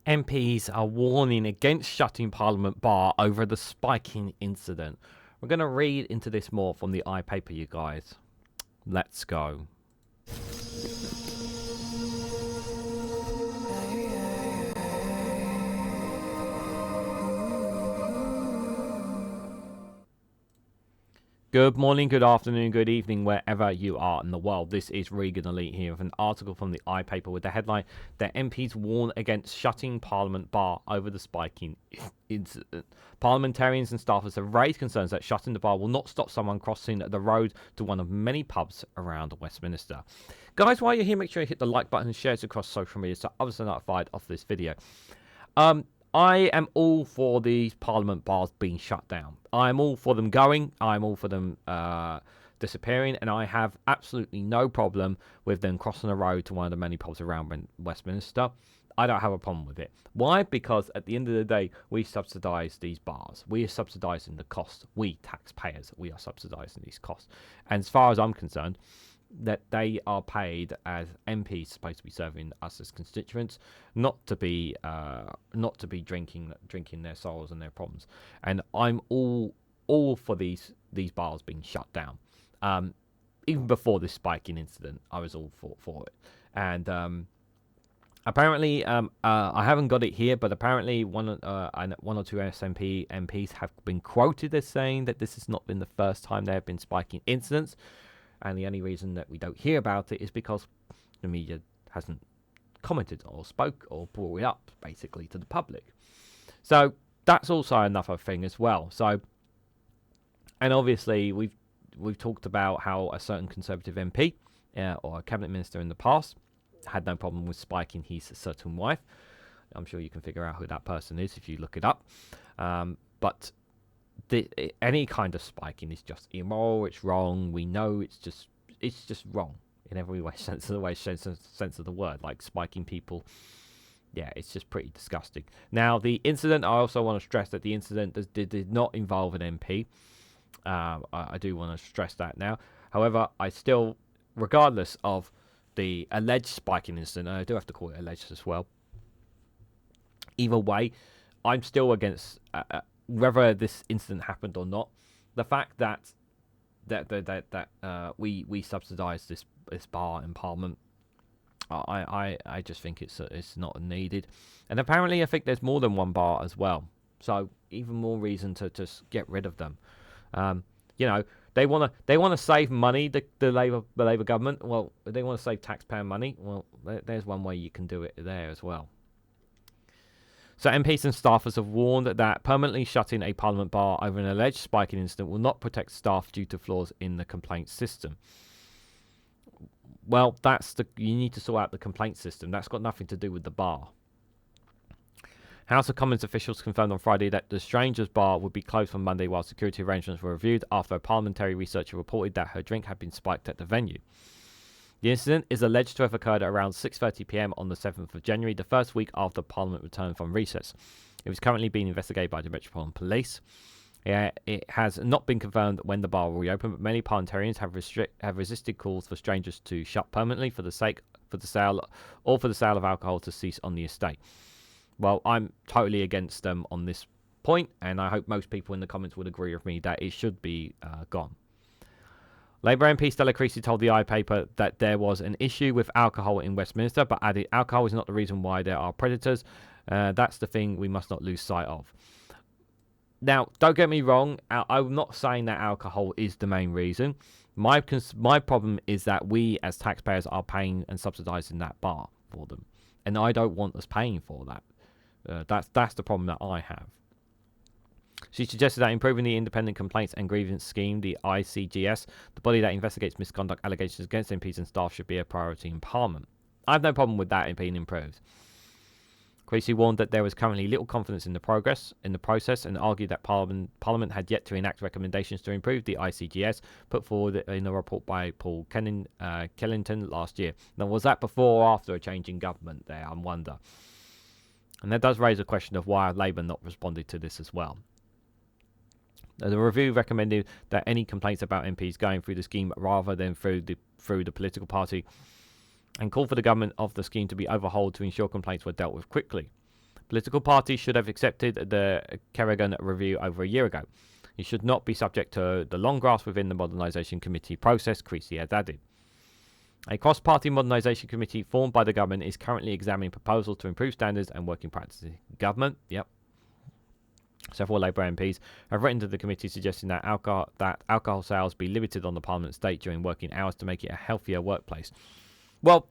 MPs are warning against shutting Parliament bar over the spiking incident. We're going to read into this more from the iPaper, you guys. Let's go. Good morning, good afternoon, good evening, wherever you are in the world. This is Reganelite here with an article from the iPaper with the headline that MPs warn against shutting Parliament bar over the spiking incident. Parliamentarians and staffers have raised concerns that shutting the bar will not stop someone crossing the road to one of many pubs around Westminster. Guys, while you're here, make sure you hit the like button and share it across social media so others are notified of this video. I am all for these Parliament bars being shut down. I'm all for them going. I'm all for them disappearing. And I have absolutely no problem with them crossing the road to one of the many pubs around Westminster. I don't have a problem with it. Why? Because at the end of the day, we subsidise these bars. We are subsidising the cost. We, taxpayers, we are subsidising these costs. And as far as I'm concerned, that they are paid as MPs supposed to be serving us as constituents, not to be drinking their sorrows and their problems. And I'm all for these bars being shut down. Even before this spiking incident, I was all for it. And apparently, I haven't got it here, but apparently one or two SNP MPs have been quoted as saying that this has not been the first time there have been spiking incidents. And the only reason that we don't hear about it is because the media hasn't commented or spoke or brought it up, basically, to the public. So that's also another thing as well. So, and obviously we've talked about how a certain Conservative MP or a cabinet minister in the past had no problem with spiking his certain wife. I'm sure you can figure out who that person is if you look it up. But any kind of spiking is just immoral. It's wrong. We know it's just wrong in every way, sense of the word. Like spiking people, yeah, it's just pretty disgusting. Now, the incident, I also want to stress that the incident did not involve an MP. I do want to stress that now. However, I still, regardless of the alleged spiking incident, and I do have to call it alleged as well. Either way, I'm still against. Whether this incident happened or not, the fact that we subsidise this bar in Parliament, I just think it's not needed. And apparently, I think there's more than one bar as well. So even more reason to just get rid of them. You know, they wanna save money. The Labour government. Well, they want to save taxpayer money. Well, there's one way you can do it there as well. So MPs and staffers have warned that permanently shutting a Parliament bar over an alleged spiking incident will not protect staff due to flaws in the complaint system. Well, you need to sort out the complaint system. That's got nothing to do with the bar. House of Commons officials confirmed on Friday that the Strangers Bar would be closed on Monday while security arrangements were reviewed after a parliamentary researcher reported that her drink had been spiked at the venue. The incident is alleged to have occurred at around 6:30 p.m. on the 7th of January, the first week after Parliament returned from recess. It was currently being investigated by the Metropolitan Police. It has not been confirmed when the bar will reopen, but many parliamentarians have resisted calls for strangers to shut permanently for the sale of alcohol to cease on the estate. Well, I'm totally against them on this point, and I hope most people in the comments would agree with me that it should be gone. Labour MP Stella Creasy told the iPaper that there was an issue with alcohol in Westminster, but added alcohol is not the reason why there are predators. That's the thing we must not lose sight of. Now, don't get me wrong. I'm not saying that alcohol is the main reason. My problem is that we as taxpayers are paying and subsidising that bar for them. And I don't want us paying for that. That's the problem that I have. She suggested that improving the Independent Complaints and Grievance Scheme, the ICGS, the body that investigates misconduct allegations against MPs and staff, should be a priority in Parliament. I have no problem with that being improved. Creasy warned that there was currently little confidence in the process and argued that Parliament had yet to enact recommendations to improve the ICGS put forward in a report by Paul Kellington last year. Now, was that before or after a change in government there? I wonder. And that does raise a question of why Labour not responded to this as well. The review recommended that any complaints about MPs going through the scheme rather than through the political party, and called for the government of the scheme to be overhauled to ensure complaints were dealt with quickly. Political parties should have accepted the Kerrigan review over a year ago. He should not be subject to the long grass within the modernisation committee process, Creasy has added. A cross-party modernisation committee formed by the government is currently examining proposals to improve standards and working practices in government. Yep. Several Labour MPs have written to the committee suggesting that alcohol sales be limited on the Parliament estate during working hours to make it a healthier workplace. Well,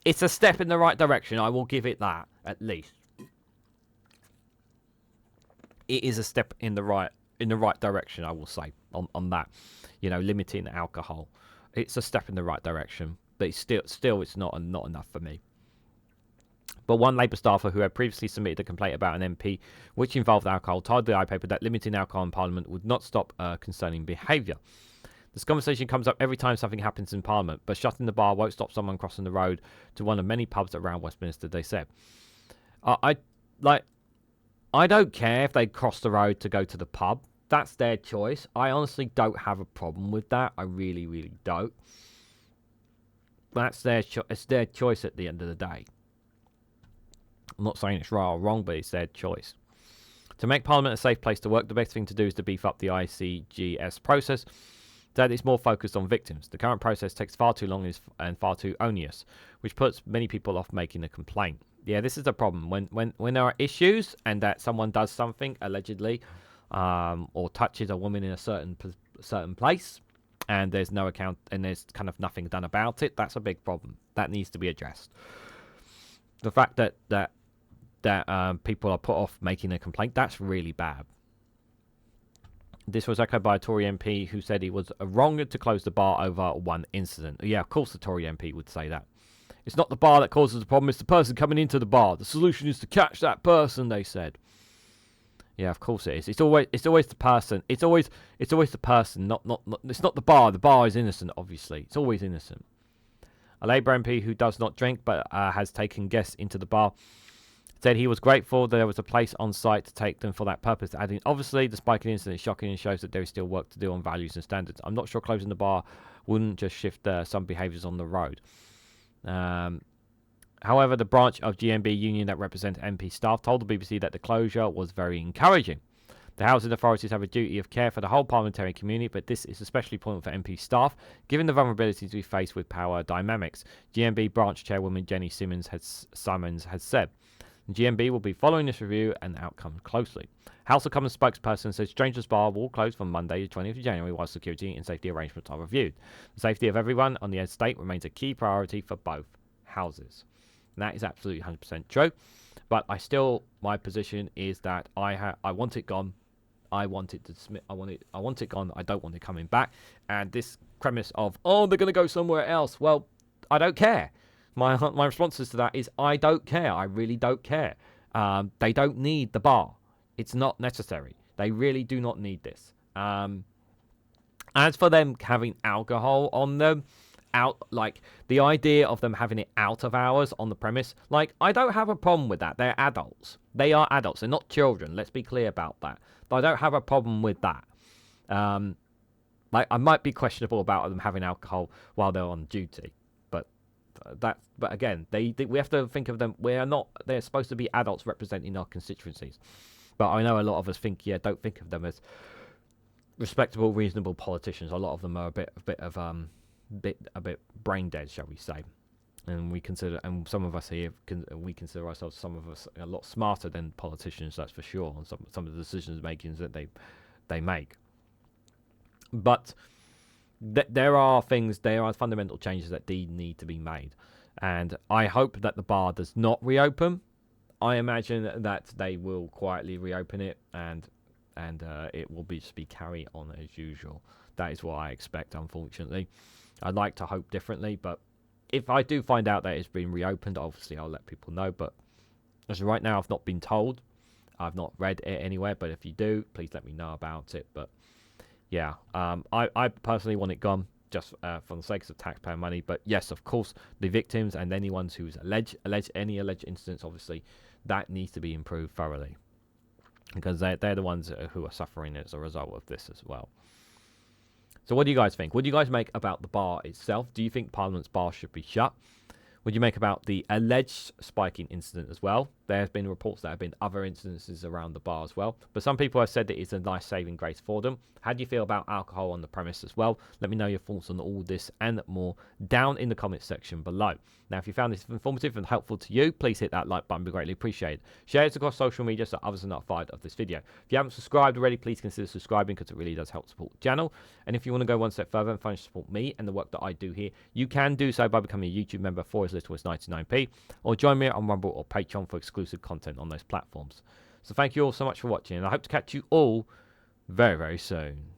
it's a step in the right direction. I will give it that, at least. It is a step in the right direction, I will say, on that. You know, limiting alcohol. It's a step in the right direction, but it's still it's not enough for me. But one Labour staffer who had previously submitted a complaint about an MP which involved alcohol told the iPaper that limiting alcohol in Parliament would not stop concerning behaviour. This conversation comes up every time something happens in Parliament, but shutting the bar won't stop someone crossing the road to one of many pubs around Westminster, they said. I don't care if they cross the road to go to the pub. That's their choice. I honestly don't have a problem with that. I really, really don't. That's it's their choice at the end of the day. I'm not saying it's right or wrong, but it's their choice. To make Parliament a safe place to work, the best thing to do is to beef up the ICGS process. That is more focused on victims. The current process takes far too long and far too onerous, which puts many people off making a complaint. Yeah, this is the problem. When there are issues and that someone does something allegedly, or touches a woman in a certain place, and there's no account and there's kind of nothing done about it, that's a big problem. That needs to be addressed. The fact that people are put off making a complaint, that's really bad. This was echoed by a Tory MP who said it was wrong to close the bar over one incident. Yeah, of course the Tory MP would say that. It's not the bar that causes the problem, it's the person coming into the bar. The solution is to catch that person, they said. Yeah, of course it is. It's always the person. It's always the person, not it's not the bar. The bar is innocent, obviously. It's always innocent. A Labour MP who does not drink but has taken guests into the bar said he was grateful that there was a place on site to take them for that purpose, adding, obviously, the spike in incident is shocking and shows that there is still work to do on values and standards. I'm not sure closing the bar wouldn't just shift some behaviours on the road. However, the branch of GMB union that represents MP staff told the BBC that the closure was very encouraging. The housing authorities have a duty of care for the whole parliamentary community, but this is especially important for MP staff, given the vulnerabilities we face with power dynamics, GMB branch chairwoman Jenny Simmonds has said. GMB will be following this review and outcome closely. House of Commons spokesperson says Strangers Bar will close from Monday, the 20th of January, while security and safety arrangements are reviewed. The safety of everyone on the estate remains a key priority for both houses. And that is absolutely 100% true. But my position is that I want it gone. I want it gone. I don't want it coming back. And this premise of, they're going to go somewhere else. Well, I don't care. My responses to that is I don't care. I really don't care. They don't need the bar. It's not necessary. They really do not need this. As for them having alcohol on them, the idea of them having it out of hours on the premise, I don't have a problem with that. They're adults. They are adults. They're not children. Let's be clear about that. But I don't have a problem with that. I might be questionable about them having alcohol while they're on duty. But again, we have to think of them. They're supposed to be adults representing our constituencies. But I know a lot of us don't think of them as respectable, reasonable politicians. A lot of them are a bit brain dead, shall we say? And some of us here we consider ourselves, some of us, a lot smarter than politicians. That's for sure. On some of the decisions makings that they make. But there are fundamental changes that need to be made, and I hope that the bar does not reopen. I imagine that they will quietly reopen it, and it will just be carry on as usual. That is what I expect, unfortunately. I'd like to hope differently, but if I do find out that it's been reopened, obviously I'll let people know. But as of right now, I've not been told. I've not read it anywhere, but if you do, please let me know about it. But yeah, I personally want it gone, just for the sake of taxpayer money. But yes, of course, the victims and anyone who's alleged incidents, obviously, that needs to be improved thoroughly, because they're the ones who are suffering as a result of this as well. So what do you guys think? What do you guys make about the bar itself? Do you think Parliament's bar should be shut? What do you make about the alleged spiking incident as well? there's been reports that there have been other incidences around the bar as well. But some people have said that it's a nice saving grace for them. How do you feel about alcohol on the premise as well? Let me know your thoughts on all this and more down in the comments section below. Now, if you found this informative and helpful to you, please hit that like button. It'd be greatly appreciated. Share it across social media so others are notified of this video. If you haven't subscribed already, please consider subscribing because it really does help support the channel. And if you want to go one step further and financially support me and the work that I do here, you can do so by becoming a YouTube member for as little as 99p, or join me on Rumble or Patreon for exclusive content on those platforms. So thank you all so much for watching, and I hope to catch you all very, very soon.